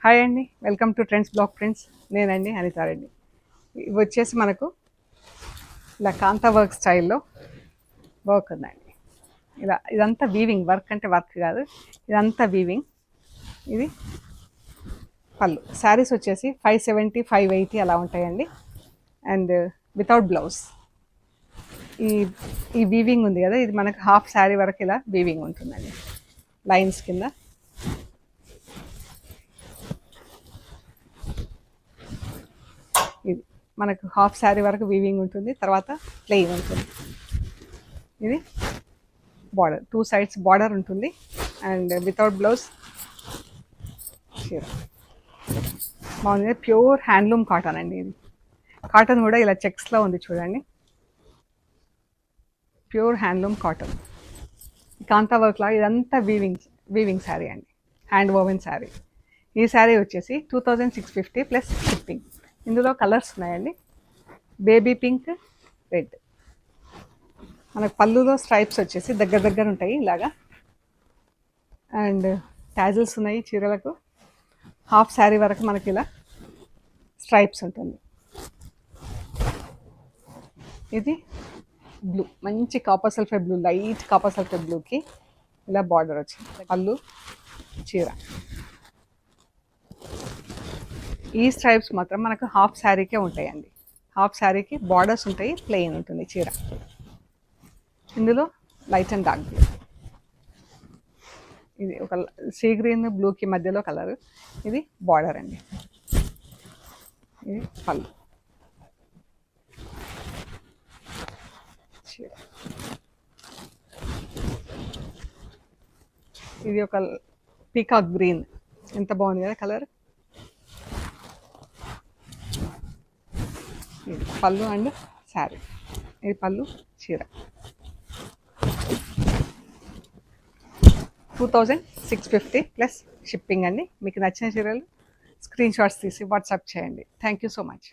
Hi అండి, welcome to trends block prints. నేనండి అనితారెడ్డి. ఇవి వచ్చేసి మనకు ఇలా కాంతా వర్క్ స్టైల్లో వర్క్ ఉందండి. ఇలా ఇదంతా వీవింగ్ వర్క్, అంటే వర్క్ కాదు, ఇదంతా వీవింగ్. ఇది పళ్ళు. శారీస్ వచ్చేసి 570, 580 అలా ఉంటాయండి. And without blouse. ఈ ఈ వీవింగ్ ఉంది కదా, ఇది మనకు హాఫ్ శారీ వరకు ఇలా వీవింగ్ ఉంటుందండి, లైన్స్ కింద. ఇది మనకు హాఫ్ శారీ వరకు వీవింగ్ ఉంటుంది, తర్వాత ప్లెయిన్ ఉంటుంది. ఇది బార్డర్, 2 sides బార్డర్ ఉంటుంది అండ్ వితౌట్ బ్లౌజ్. బాగుంది, ప్యూర్ హ్యాండ్లూమ్ కాటన్ అండి. ఇది కాటన్ కూడా ఇలా చెక్స్లో ఉంది చూడండి, ప్యూర్ హ్యాండ్లూమ్ కాటన్. కాంతా వర్క్లా ఇదంతా వీవింగ్ శారీ అండి, హ్యాండ్ వోవెన్ శారీ. ఈ శారీ వచ్చేసి 2650 ప్లస్ షిప్పింగ్. ఇందులో కలర్స్ ఉన్నాయండి, బేబీ పింక్, రెడ్. మనకు పళ్ళులో స్ట్రైప్స్ వచ్చేసి దగ్గర దగ్గర ఉంటాయి ఇలాగా, అండ్ టాజిల్స్ ఉన్నాయి చీరలకు. హాఫ్ శారీ వరకు మనకి ఇలా స్ట్రైప్స్ ఉంటుంది. ఇది బ్లూ, మంచి copper sulphate blue, light copper sulphate బ్లూకి ఇలా బార్డర్ వచ్చింది. పళ్ళు, చీర. ఈ స్ట్రైప్స్ మాత్రం మనకు హాఫ్ శారీకే ఉంటాయండి. హాఫ్ శారీకి బార్డర్స్ ఉంటాయి, ప్లెయిన్ ఉంటుంది చీర. ఇందులో లైట్ అండ్ డార్క్ బ్లూ. ఇది ఒక సీ గ్రీన్ బ్లూకి మధ్యలో కలర్. ఇది బార్డర్ అండి. ఇది పళ్ళు, చీర. ఇది ఒక పీకాక్ గ్రీన్, ఎంత బాగుంది కదా కలర్. ఇది పళ్ళు అండ్ శారీ. ఇది పళ్ళు, చీర. 2650 ప్లస్ షిప్పింగ్ అండి. మీకు నచ్చిన చీరలు స్క్రీన్ షాట్స్ తీసి వాట్సాప్ చేయండి. Thank you so much.